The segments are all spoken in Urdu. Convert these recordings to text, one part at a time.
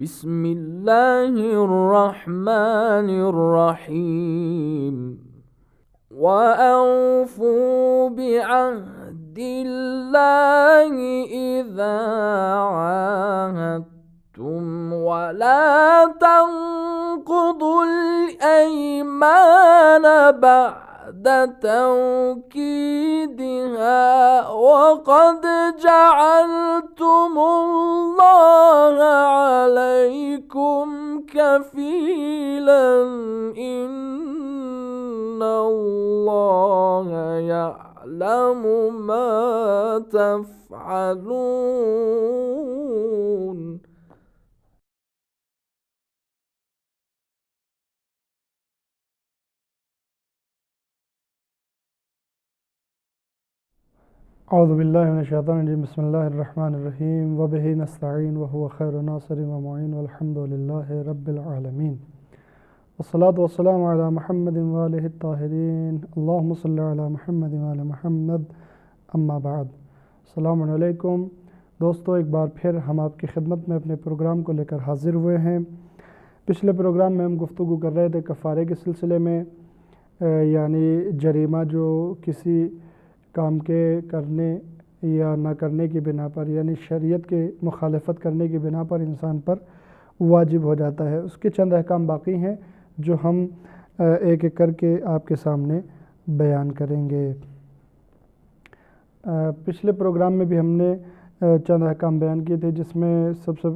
بسم الله الرحمن الرحيم وأوفوا بعهد الله إذا عاهدتم ولا تنقضوا الأيمان بعد توكيدها وقد جعلتم الله عليكم كفيلا إن الله يعلم ما تفعلون. اعوذ باللہ من الشیطان الرجیم بسم اللہ الرحمن الرحیم وبہ نستعین وهو خیر ناصر ومعین والحمد للہ رب العالمین والصلاة والسلام علی محمد وآلہ الطاہرین اللہم صلی علی محمد وآل محمد اما بعد. السلام علیکم دوستو، ایک بار پھر ہم آپ کی خدمت میں اپنے پروگرام کو لے کر حاضر ہوئے ہیں. پچھلے پروگرام میں ہم گفتگو کر رہے تھے کفارے کے سلسلے میں، یعنی جریمہ جو کسی کام کے کرنے یا نہ کرنے کی بنا پر، یعنی شریعت کے مخالفت کرنے کی بنا پر انسان پر واجب ہو جاتا ہے. اس کے چند احکام باقی ہیں جو ہم ایک ایک کر کے آپ کے سامنے بیان کریں گے. پچھلے پروگرام میں بھی ہم نے چند احکام بیان کیے تھے، جس میں سب سے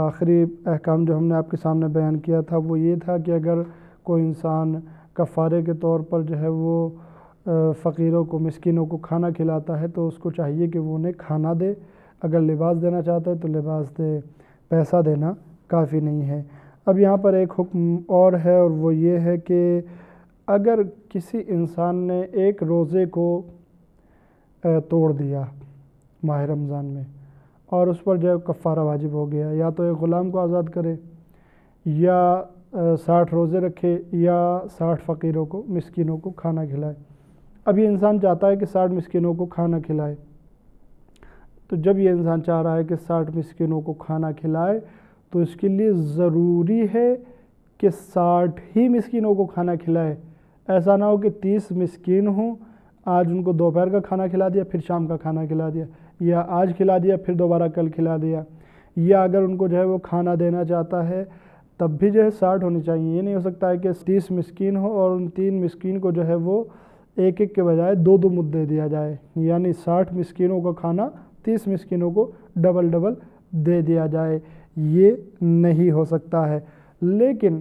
آخری احکام جو ہم نے آپ کے سامنے بیان کیا تھا وہ یہ تھا کہ اگر کوئی انسان کفارے کے طور پر جو ہے وہ فقیروں کو، مسکینوں کو کھانا کھلاتا ہے تو اس کو چاہیے کہ وہ انہیں کھانا دے. اگر لباس دینا چاہتا ہے تو لباس دے، پیسہ دینا کافی نہیں ہے. اب یہاں پر ایک حکم اور ہے، اور وہ یہ ہے کہ اگر کسی انسان نے ایک روزے کو توڑ دیا ماہ رمضان میں اور اس پر جو ہے کفارہ واجب ہو گیا، یا تو ایک غلام کو آزاد کرے، یا 60 روزے رکھے، یا 60 فقیروں کو، مسکینوں کو کھانا کھلائے. اب یہ انسان چاہتا ہے کہ 60 مسکینوں کو کھانا کھلائے. تو جب یہ انسان چاہ رہا ہے کہ 60 مسکینوں کو کھانا کھلائے تو اس کے لیے ضروری ہے کہ 60 ہی مسکینوں کو کھانا کھلائے. ایسا نہ ہو کہ 30 مسکین ہوں، آج ان کو دوپہر کا کھانا کھلا دیا، پھر شام کا کھانا کھلا دیا، یا آج کھلا دیا پھر دوبارہ کل کھلا دیا. یا اگر ان کو جو ہے وہ کھانا دینا چاہتا ہے تب بھی جو ہے 60 ہونی چاہیے. یہ نہیں ہو سکتا ہے کہ 30 مسکین ہو اور ان 3 مسکین کو جو ہے وہ ایک ایک کے بجائے 2 مد دے دیا جائے، یعنی 60 مسکینوں کا کھانا 30 مسکینوں کو ڈبل دے دیا جائے. یہ نہیں ہو سکتا ہے. لیکن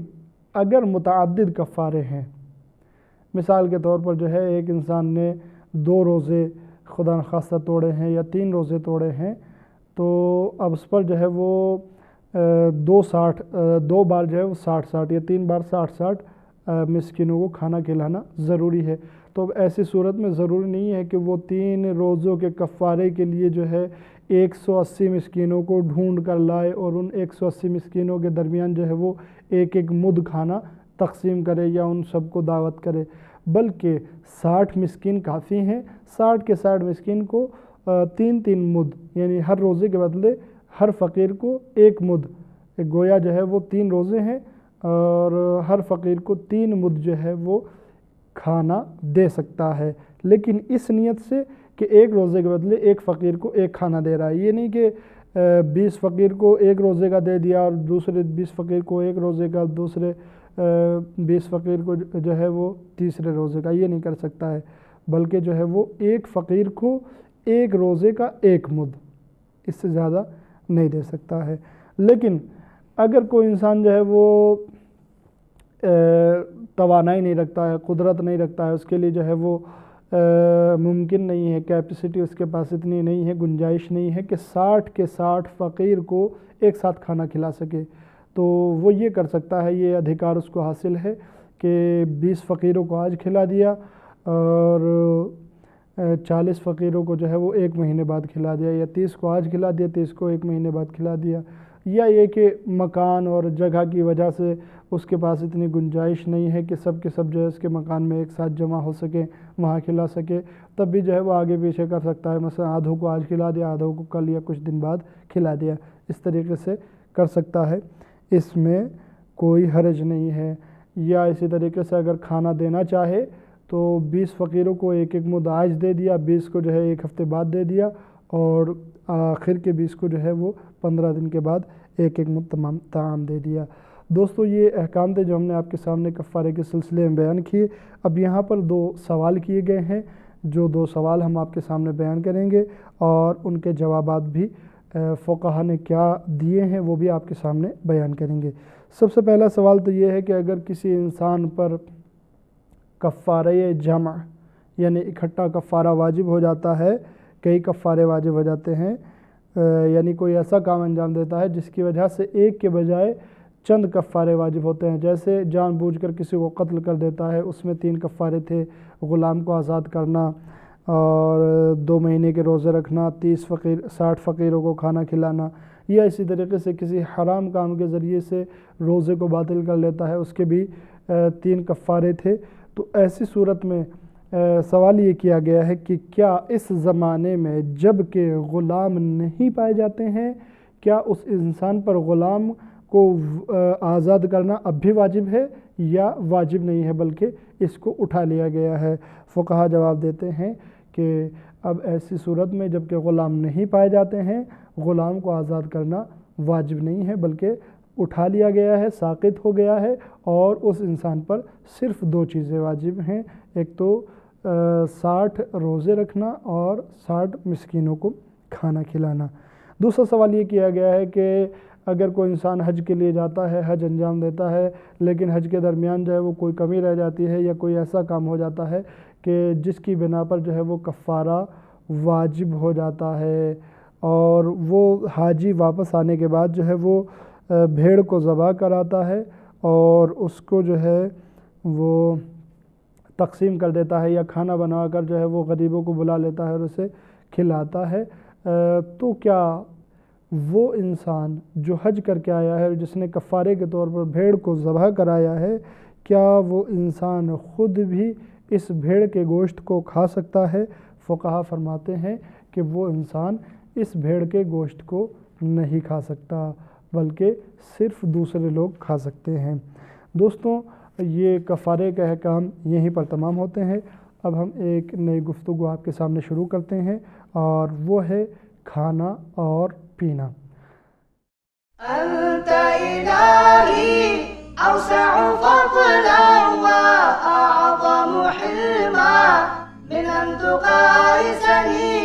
اگر متعدد کفارے ہیں، مثال کے طور پر جو ہے ایک انسان نے 2 روزے خدا نخواستہ توڑے ہیں یا 3 روزے توڑے ہیں، تو اب اس پر جو ہے وہ 2 بار جو ہے وہ 60 یا 3 بار 60 مسکینوں کو کھانا کھلانا ضروری ہے. تو اب ایسی صورت میں ضروری نہیں ہے کہ وہ 3 روزوں کے کفارے کے لیے جو ہے 180 مسکینوں کو ڈھونڈ کر لائے اور ان 180 مسکینوں کے درمیان جو ہے وہ ایک ایک مد کھانا تقسیم کرے یا ان سب کو دعوت کرے، بلکہ 60 مسکین کافی ہیں. 60 کے 60 مسکین کو 3 مد، یعنی ہر روزے کے بدلے ہر فقیر کو 1 مد، گویا جو ہے وہ 3 روزے ہیں اور ہر فقیر کو 3 مد جو ہے وہ کھانا دے سکتا ہے. لیکن اس نیت سے کہ ایک روزے کے بدلے ایک فقیر کو ایک کھانا دے رہا ہے. یہ نہیں کہ 20 فقیر کو ایک روزے کا دے دیا اور دوسرے 20 فقیر کو ایک روزے کا، دوسرے 20 فقیر کو جو ہے وہ تیسرے روزے کا. یہ نہیں کر سکتا ہے، بلکہ جو ہے وہ ایک فقیر کو ایک روزے کا 1 مد، اس سے زیادہ نہیں دے سکتا ہے. لیکن اگر کوئی انسان جو ہے وہ توانائی نہیں رکھتا ہے، قدرت نہیں رکھتا ہے، اس کے لیے جو ہے وہ ممکن نہیں ہے، کیپیسٹی اس کے پاس اتنی نہیں ہے، گنجائش نہیں ہے کہ 60 کے 60 فقیر کو ایک ساتھ کھانا کھلا سکے، تو وہ یہ کر سکتا ہے، یہ ادھیکار اس کو حاصل ہے کہ 20 فقیروں کو آج کھلا دیا اور 40 فقیروں کو جو ہے وہ 1 مہینے بعد کھلا دیا، یا 30 کو آج کھلا دیا، 30 کو 1 مہینے بعد کھلا دیا. یا یہ کہ مکان اور جگہ کی وجہ سے اس کے پاس اتنی گنجائش نہیں ہے کہ سب کے سب جو ہے اس کے مکان میں ایک ساتھ جمع ہو سکیں، وہاں کھلا سکے، تب بھی جو ہے وہ آگے پیچھے کر سکتا ہے. مثلا آدھوں کو آج کھلا دیا، آدھوں کو کل یا کچھ دن بعد کھلا دیا. اس طریقے سے کر سکتا ہے، اس میں کوئی حرج نہیں ہے۔ یا اسی طریقے سے اگر کھانا دینا چاہے تو 20 فقیروں کو ایک ایک مد آج دے دیا، 20 کو جو ہے ایک ہفتے بعد دے دیا، اور آخر کے 20 کو جو ہے وہ 15 دن کے بعد ایک ایک مد تمام طعام دے دیا۔ دوستو یہ احکام تھے جو ہم نے آپ کے سامنے کفارے کے سلسلے میں بیان کیے۔ اب یہاں پر 2 سوال کیے گئے ہیں، جو 2 سوال ہم آپ کے سامنے بیان کریں گے، اور ان کے جوابات بھی فقہا نے کیا دیے ہیں وہ بھی آپ کے سامنے بیان کریں گے۔ سب سے پہلا سوال تو یہ ہے کہ اگر کسی انسان پر کفارہ جمع یعنی اکٹھا کفارہ واجب ہو جاتا ہے، کئی کفارے واجب ہو جاتے ہیں، یعنی کوئی ایسا کام انجام دیتا ہے جس کی وجہ سے ایک کے بجائے چند کفارے واجب ہوتے ہیں، جیسے جان بوجھ کر کسی کو قتل کر دیتا ہے، اس میں 3 کفارے تھے، غلام کو آزاد کرنا اور 2 مہینے کے روزے رکھنا، 60 فقیروں کو کھانا کھلانا، یا اسی طریقے سے کسی حرام کام کے ذریعے سے روزے کو باطل کر لیتا ہے، اس کے بھی 3 کفارے تھے۔ تو ایسی صورت میں سوال یہ کیا گیا ہے کہ کیا اس زمانے میں جب کہ غلام نہیں پائے جاتے ہیں، کیا اس انسان پر غلام کو آزاد کرنا اب بھی واجب ہے یا واجب نہیں ہے بلکہ اس کو اٹھا لیا گیا ہے؟ فقہا جواب دیتے ہیں کہ اب ایسی صورت میں جب کہ غلام نہیں پائے جاتے ہیں، غلام کو آزاد کرنا واجب نہیں ہے بلکہ اٹھا لیا گیا ہے، ساقط ہو گیا ہے، اور اس انسان پر صرف 2 چیزیں واجب ہیں، ایک تو 60 روزے رکھنا اور 60 مسکینوں کو کھانا کھلانا۔ دوسرا سوال یہ کیا گیا ہے کہ اگر کوئی انسان حج کے لیے جاتا ہے، حج انجام دیتا ہے، لیکن حج کے درمیان جو ہے وہ کوئی کمی رہ جاتی ہے یا کوئی ایسا کام ہو جاتا ہے کہ جس کی بنا پر جو ہے وہ کفارہ واجب ہو جاتا ہے، اور وہ حاجی واپس آنے کے بعد جو ہے وہ بھیڑ کو ذبح کراتا ہے اور اس کو جو ہے وہ تقسیم کر دیتا ہے، یا کھانا بنا کر جو ہے وہ غریبوں کو بلا لیتا ہے اور اسے کھلاتا ہے، تو کیا وہ انسان جو حج کر کے آیا ہے، جس نے کفارے کے طور پر بھیڑ کو ذبح کرایا ہے، کیا وہ انسان خود بھی اس بھیڑ کے گوشت کو کھا سکتا ہے؟ فقہا فرماتے ہیں کہ وہ انسان اس بھیڑ کے گوشت کو نہیں کھا سکتا بلکہ صرف دوسرے لوگ کھا سکتے ہیں۔ دوستوں یہ کفارے کا احکام یہیں پر تمام ہوتے ہیں۔ اب ہم ایک نئی گفتگو آپ کے سامنے شروع کرتے ہیں، اور وہ ہے کھانا اور پینا۔ أنت إلهي أوسع فضلا وأعظم حلما من أن تقايسني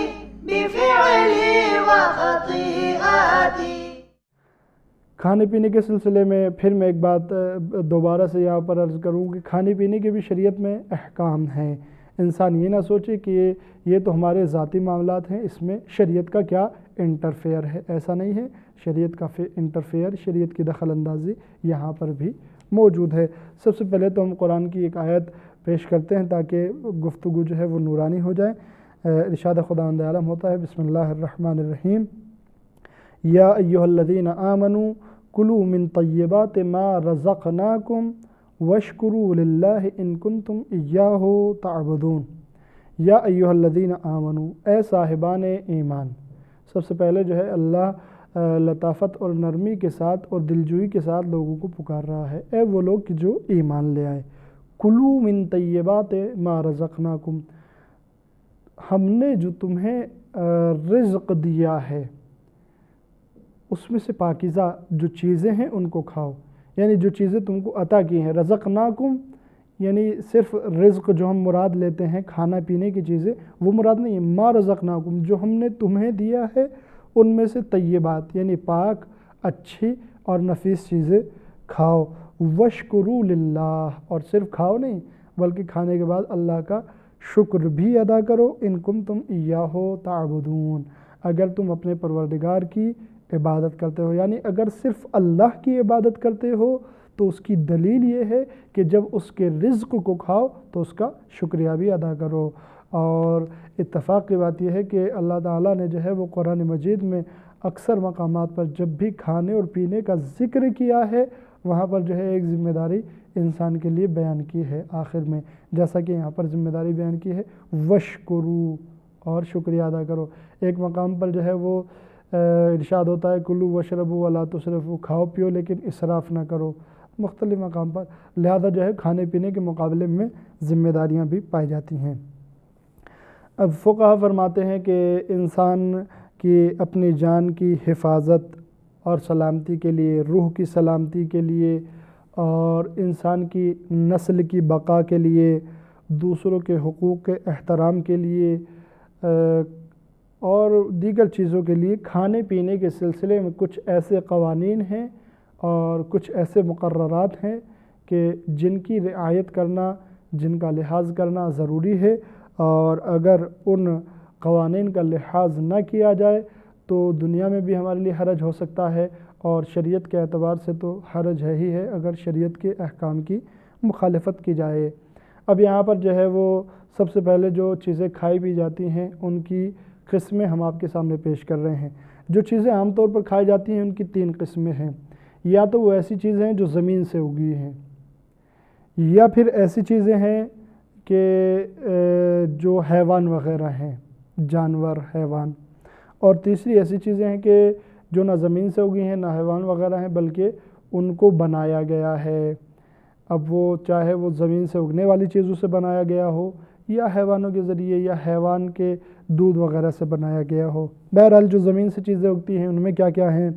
بفعلي وخطيئاتي۔ کھانے پینے کے سلسلے میں پھر میں ایک بات دوبارہ سے یہاں پر عرض کروں کہ کھانے پینے کے بھی شریعت میں احکام ہیں۔ انسان یہ نہ سوچے کہ یہ تو ہمارے ذاتی معاملات ہیں، اس میں شریعت کا کیا انٹرفیئر ہے، ایسا نہیں ہے۔ شریعت کا انٹرفیئر، شریعت کی دخل اندازی یہاں پر بھی موجود ہے۔ سب سے پہلے تو ہم قرآن کی ایک آیت پیش کرتے ہیں تاکہ گفتگو جو ہے وہ نورانی ہو جائے۔ ارشاد خداوند عالم ہوتا ہے، بسم اللہ الرحمن الرحیم، یا ایہا الذین آمنوا کلوا من طیبات ما رزقناکم واشکروا للہ ان کنتم ایاہ تعبدون۔ یا ایہا الذین آمنوا، اے صاحبان ایمان۔ سب سے پہلے جو ہے اللہ لطافت اور نرمی کے ساتھ اور دلجوئی کے ساتھ لوگوں کو پکار رہا ہے، اے وہ لوگ کہ جو ایمان لے آئے۔ کلوا من طیبات ما رزقناکم، ہم نے جو تمہیں رزق دیا ہے اس میں سے پاکیزہ جو چیزیں ہیں ان کو کھاؤ، یعنی جو چیزیں تم کو عطا کی ہیں۔ رزقناکم یعنی صرف رزق جو ہم مراد لیتے ہیں کھانا پینے کی چیزیں وہ مراد نہیں ہے، ما رزقناکم جو ہم نے تمہیں دیا ہے ان میں سے طیبات یعنی پاک، اچھی اور نفیس چیزیں کھاؤ۔ واشکروا للہ، اور صرف کھاؤ نہیں بلکہ کھانے کے بعد اللہ کا شکر بھی ادا کرو، ان کنتم ایاہ تعبدون، اگر تم اپنے پروردگار کی عبادت کرتے ہو، یعنی اگر صرف اللہ کی عبادت کرتے ہو تو اس کی دلیل یہ ہے کہ جب اس کے رزق کو کھاؤ تو اس کا شکریہ بھی ادا کرو۔ اور اتفاق کی بات یہ ہے کہ اللہ تعالیٰ نے جو ہے وہ قرآن مجید میں اکثر مقامات پر جب بھی کھانے اور پینے کا ذکر کیا ہے وہاں پر جو ہے ایک ذمہ داری انسان کے لیے بیان کی ہے آخر میں، جیسا کہ یہاں پر ذمہ داری بیان کی ہے وشکرو، اور شکریہ ادا کرو۔ ایک مقام پر جو ہے وہ ارشاد ہوتا ہے کلو وشربو ولا تسرفو، کھاؤ پیو لیکن اسراف نہ کرو مختلف مقام پر، لہذا جو ہے کھانے پینے کے مقابلے میں ذمہ داریاں بھی پائی جاتی ہیں۔ اب فقہا فرماتے ہیں کہ انسان کی اپنی جان کی حفاظت اور سلامتی کے لیے، روح کی سلامتی کے لیے اور انسان کی نسل کی بقا کے لیے، دوسروں کے حقوق کے احترام کے لیے اور دیگر چیزوں کے لیے کھانے پینے کے سلسلے میں کچھ ایسے قوانین ہیں اور کچھ ایسے مقررات ہیں کہ جن کی رعایت کرنا، جن کا لحاظ کرنا ضروری ہے، اور اگر ان قوانین کا لحاظ نہ کیا جائے تو دنیا میں بھی ہمارے لیے حرج ہو سکتا ہے، اور شریعت کے اعتبار سے تو حرج ہے ہی ہے اگر شریعت کے احکام کی مخالفت کی جائے۔ اب یہاں پر جو ہے وہ سب سے پہلے جو چیزیں کھائی پی جاتی ہیں ان کی قسمیں ہم آپ کے سامنے پیش کر رہے ہیں۔ جو چیزیں عام طور پر کھائی جاتی ہیں ان کی 3 قسمیں ہیں، یا تو وہ ایسی چیزیں ہیں جو زمین سے اگی ہیں، یا پھر ایسی چیزیں ہیں کہ جو حیوان وغیرہ ہیں، جانور حیوان، اور تیسری ایسی چیزیں ہیں کہ جو نہ زمین سے اگی ہیں نہ حیوان وغیرہ ہیں بلکہ ان کو بنایا گیا ہے۔ اب وہ چاہے وہ زمین سے اگنے والی چیزوں سے بنایا گیا ہو یا حیوانوں کے ذریعے یا حیوان کے دودھ وغیرہ سے بنایا گیا ہو، بہرحال جو زمین سے چیزیں اگتی ہیں ان میں کیا کیا ہیں،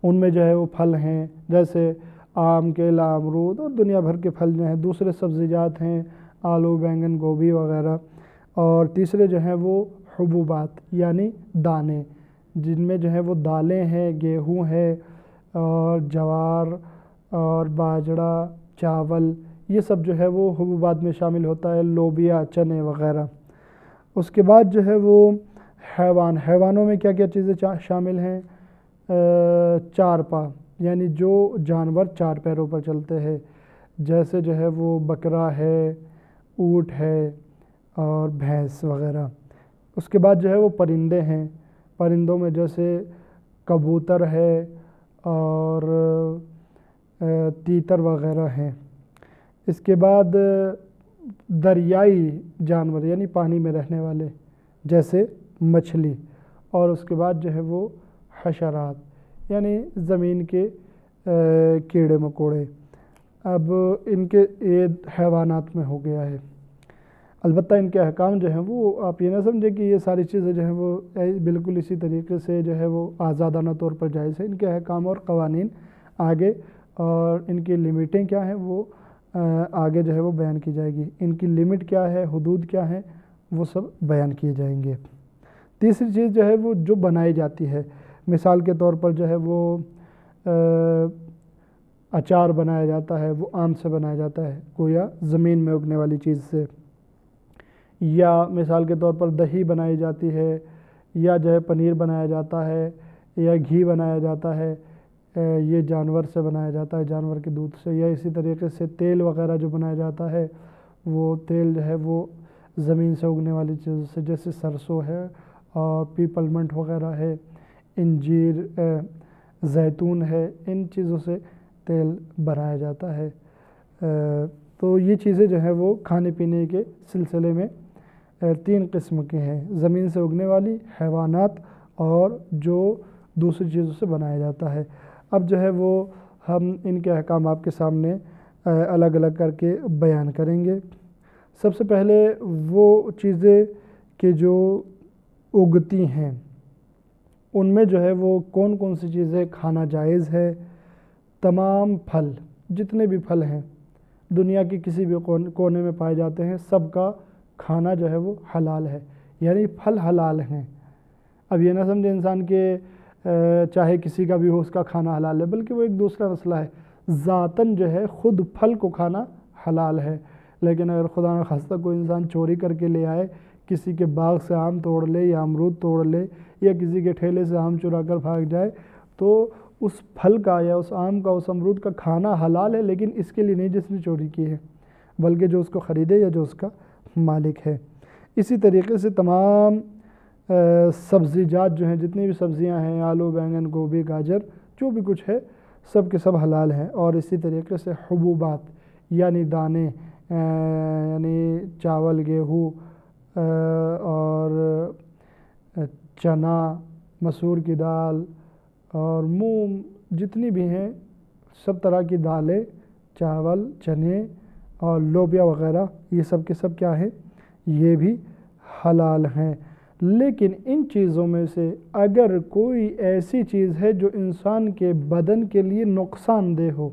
ان میں جو ہے وہ پھل ہیں جیسے آم، کیلا، امرود اور دنیا بھر کے پھل جو ہیں، دوسرے سبزیجات ہیں آلو، بینگن، گوبھی وغیرہ، اور تیسرے جو ہیں وہ حبوبات یعنی دانے، جن میں جو ہے وہ دالیں ہیں، گیہوں ہے اور جوار اور باجرا، چاول، یہ سب جو ہے وہ حبوبات میں شامل ہوتا ہے، لوبیا، چنے وغیرہ۔ اس کے بعد جو ہے وہ حیوانوں میں کیا کیا چیزیں شامل ہیں، 4 پا یعنی جو جانور 4 پیروں پر چلتے ہیں، جیسے جو ہے وہ بکرا ہے، اونٹ ہے اور بھینس وغیرہ۔ اس کے بعد جو ہے وہ پرندے ہیں، پرندوں میں جیسے کبوتر ہے اور تیتر وغیرہ ہیں۔ اس کے بعد دریائی جانور یعنی پانی میں رہنے والے جیسے مچھلی، اور اس کے بعد جو ہے وہ حشرات یعنی زمین کے کیڑے مکوڑے۔ اب ان کے یہ حیوانات میں ہو گیا ہے، البتہ ان کے احکام جو ہیں وہ آپ یہ نہ سمجھیں کہ یہ ساری چیزیں جو ہیں وہ بالکل اسی طریقے سے جو ہے وہ آزادانہ طور پر جائز ہے۔ ان کے احکام اور قوانین آگے اور ان کی لمٹیں کیا ہیں وہ آگے جو ہے وہ بیان کی جائے گی، ان کی لمٹ کیا ہے، حدود کیا ہیں، وہ سب بیان کیے جائیں گے۔ تیسری چیز جو ہے وہ جو بنائی جاتی ہے، مثال کے طور پر جو ہے وہ اچار بنایا جاتا ہے، وہ آم سے بنایا جاتا ہے، گویا زمین میں اگنے والی چیز سے، یا مثال کے طور پر دہی بنائی جاتی ہے، یا جو ہے پنیر بنایا جاتا ہے، یا گھی بنایا جاتا ہے، یہ جانور سے بنایا جاتا ہے، جانور کے دودھ سے، یا اسی طریقے سے تیل وغیرہ جو بنایا جاتا ہے وہ تیل جو ہے وہ زمین سے اگنے والی چیزوں سے، جیسے سرسوں ہے اور پیپل منٹ وغیرہ ہے، انجیر، زیتون ہے، ان چیزوں سے تیل بنایا جاتا ہے۔ تو یہ چیزیں جو ہیں وہ کھانے پینے کے سلسلے میں 3 قسم کے ہیں، زمین سے اگنے والی، حیوانات اور جو دوسری چیزوں سے بنایا جاتا ہے۔ اب جو ہے وہ ہم ان کے احکام آپ کے سامنے الگ الگ کر کے بیان کریں گے۔ سب سے پہلے وہ چیزیں کہ جو اگتی ہیں ان میں جو ہے وہ کون کون سی چیزیں کھانا جائز ہے۔ تمام پھل، جتنے بھی پھل ہیں دنیا کی کسی بھی کونے میں پائے جاتے ہیں، سب کا کھانا جو ہے وہ حلال ہے، یعنی پھل حلال ہیں۔ اب یہ نہ سمجھے انسان کہ چاہے کسی کا بھی ہو اس کا کھانا حلال ہے، بلکہ وہ ایک دوسرا مسئلہ ہے، ذاتاً جو ہے خود پھل کو کھانا حلال ہے، لیکن اگر خدا نخواستہ کوئی انسان چوری کر کے لے آئے، کسی کے باغ سے آم توڑ لے یا امرود توڑ لے یا کسی کے ٹھیلے سے آم چرا کر بھاگ جائے، تو اس پھل کا یا اس آم کا، اس امرود کا کھانا حلال ہے، لیکن اس کے لیے نہیں جس نے چوری کی ہے، بلکہ جو اس کو خریدے یا جو اس کا مالک ہے۔ اسی طریقے سے تمام سبزیجات جو ہیں، جتنی بھی سبزیاں ہیں، آلو، بینگن، گوبھی، گاجر، جو بھی کچھ ہے سب کے سب حلال ہیں۔ اور اسی طریقے سے حبوبات یعنی دانے، یعنی چاول، گیہوں اور چنا، مسور کی دال اور مونگ جتنی بھی ہیں سب طرح کی دالیں، چاول، چنے اور لوبیا وغیرہ، یہ سب کے سب کیا ہیں؟ یہ بھی حلال ہیں۔ لیکن ان چیزوں میں سے اگر کوئی ایسی چیز ہے جو انسان کے بدن کے لیے نقصان دہ ہو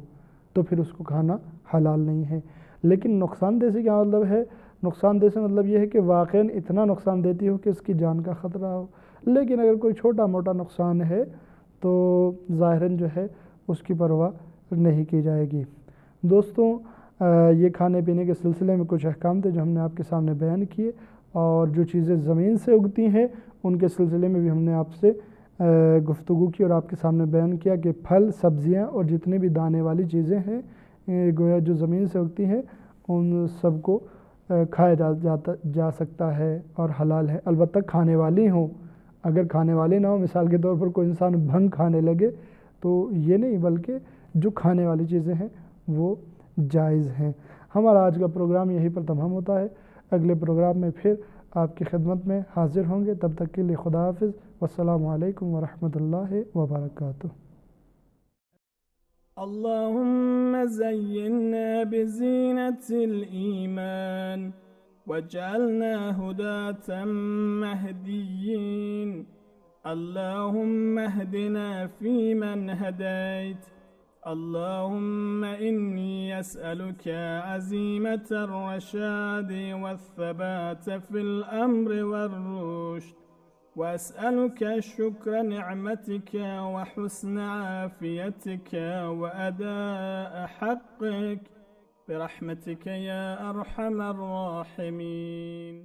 تو پھر اس کو کھانا حلال نہیں ہے۔ لیکن نقصان دہ سے کیا مطلب ہے؟ نقصان دہ سے مطلب یہ ہے کہ واقعاً اتنا نقصان دیتی ہو کہ اس کی جان کا خطرہ ہو۔ لیکن اگر کوئی چھوٹا موٹا نقصان ہے تو ظاہراً جو ہے اس کی پرواہ نہیں کی جائے گی۔ دوستوں، یہ کھانے پینے کے سلسلے میں کچھ احکام تھے جو ہم نے آپ کے سامنے بیان کیے، اور جو چیزیں زمین سے اگتی ہیں ان کے سلسلے میں بھی ہم نے آپ سے گفتگو کی اور آپ کے سامنے بیان کیا کہ پھل، سبزیاں اور جتنے بھی دانے والی چیزیں ہیں گویا جو زمین سے اگتی ہیں ان سب کو کھایا جا سکتا ہے اور حلال ہے، البتہ کھانے والی ہوں۔ اگر کھانے والی نہ ہو، مثال کے طور پر کوئی انسان بھنگ کھانے لگے تو یہ نہیں، بلکہ جو کھانے والی چیزیں ہیں وہ جائز ہیں۔ ہمارا آج کا پروگرام یہیں پر تمام ہوتا ہے۔ اگلے پروگرام میں پھر آپ کی خدمت میں حاضر ہوں گے، تب تک کے لیے خدا حافظ، والسلام علیکم ورحمۃ اللہ وبرکاتہ۔ اللهم زينا بزينة الإيمان واجعلنا هداة مهديين. اللهم اهدنا فيمن هديت. اللهم إني أسألك عزيمة الرشاد والثبات في الأمر والرشد، وأسألك شكر نعمتك وحسن عافيتك وأداء حقك برحمتك يا أرحم الراحمين.